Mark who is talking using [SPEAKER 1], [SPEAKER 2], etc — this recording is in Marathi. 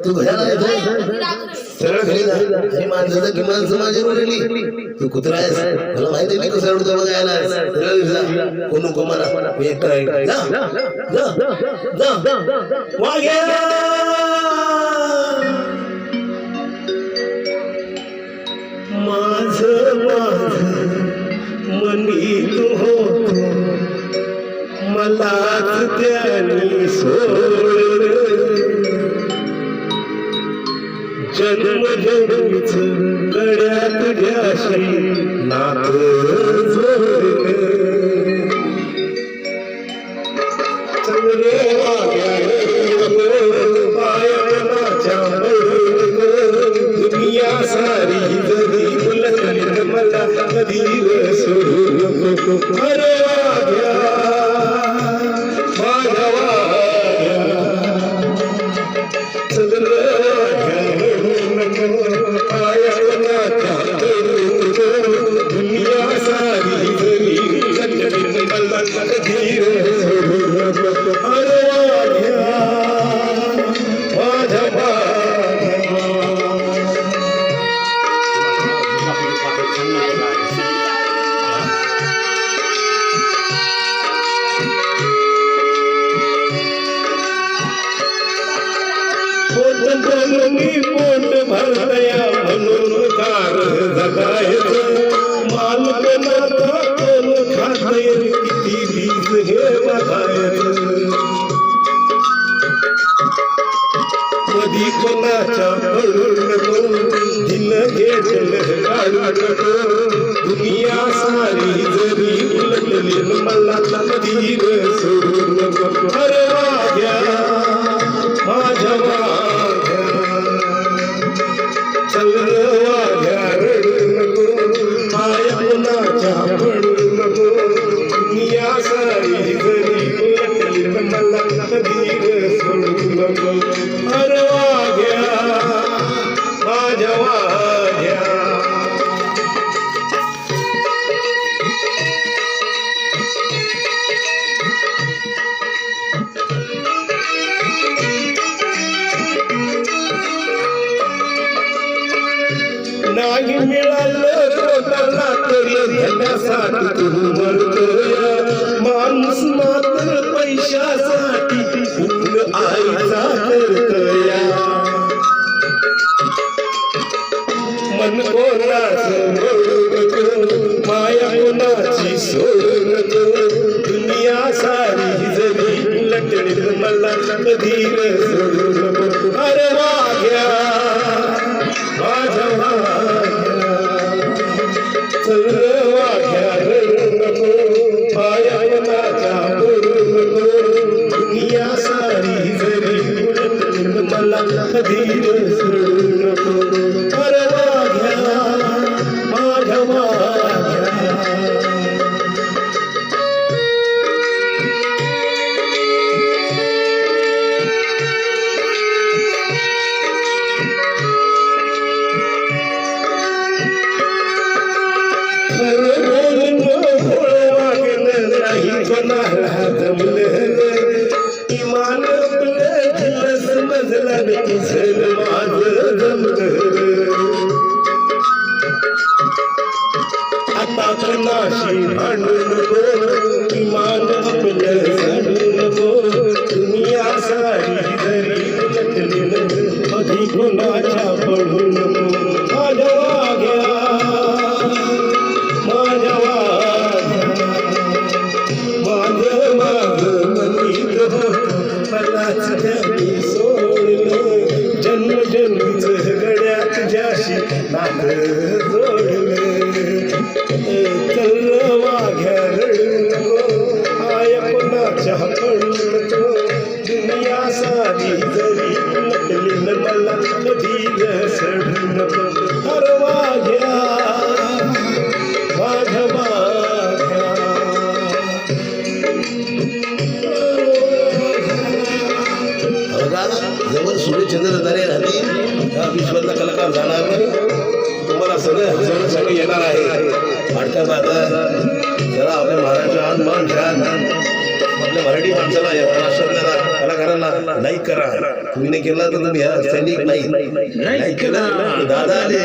[SPEAKER 1] तू घराला येतो सरळ घरी जा आणि माणसाचा किमान समाज उरली तू कुत्रा आहेस मला माहिती नाही कसं उडतो बघायला सरळ जा कोण नको मला मी एकटा आहे जा जा जा वाघ्या माझं मनी तू होतो मलाच त्यानी सोड जन्म जन्मीच गड्या तुझ्याशी नातं जोडलं चांगले पायाच्या दुनिया सारी जरी उलटली मला कधी सोडू नको अरे वाघ्या माझ्या वाघ्या दुनिया सारी जरी उलटली मला कधी सोडू नको अरे वाघ्या माझ्या पोट भरतया म्हणून कार जगायचं मालकनाचा कोण खातय किती बीज हे बघायचं कधी कोणाच्या पडून नको दिलं घेतलं काढू नको दुनिया सारी जरी उलटली मला कधी सोडू नको अरे वाघ्या माझ्या वाघ्या चल वाघ्या रडू नको माया कुणाच्या पडू नको दुनिया सारी जरी उलटली मला कधी सोडू नको अरे वाघ्या माझ्या वाघ्या नाही मिळालं कोणाला तरी धनासाठी तू मरतोय माणूस मात्र पैशासाठी फुल आईचा करतोय मन कोणाचं मोडू नको माया कोणाची सोडू नको दुनिया सारी जरी उलटली मला कधी सोडू नको अरे वाघ्या माझ्या चल वाघ्या रडू नको माया कोणाच्या पडू नको दुनिया सारी जरी उलटली मला कधी सोडू नको अरे वाघ्या माझ्या वाघ्या कोणाला जमलं इमान आपलं दिलं समजलं तुझं माझं जमलं आता कोणाशी भांडू नको इमान आपलं सांडू नको दुनिया सारी जरी उलटली कधी कोणाच्या पडू नको माझ्या वाघ्या माझ्या मलाच त्यानी सोडलं जन्म जन्मीच गड्या तुझ्याशी नातं जोडलं चल वाघ्या रडू नको आया कोणाच्या पडू नको दुनिया सारी जरी उलटली मला कधी सोडू नको अरे वाघ्या माझ्या वाघ्या जवळ सूर्यचंद्र तारे राहतील त्या विश्वातला कलाकार जाणार नाही तुम्हाला सगळं हसवण्यासाठी येणार आहे फाटका बाजार जरा आपल्या महाराष्ट्रात मान आपल्या मराठी माणसाला या महाराष्ट्रातल्या कलाकारांना लाईक करा. तुम्ही नाही केला तर तुम्ही सैनिक नाही
[SPEAKER 2] लाईक करा.
[SPEAKER 1] दादा आले.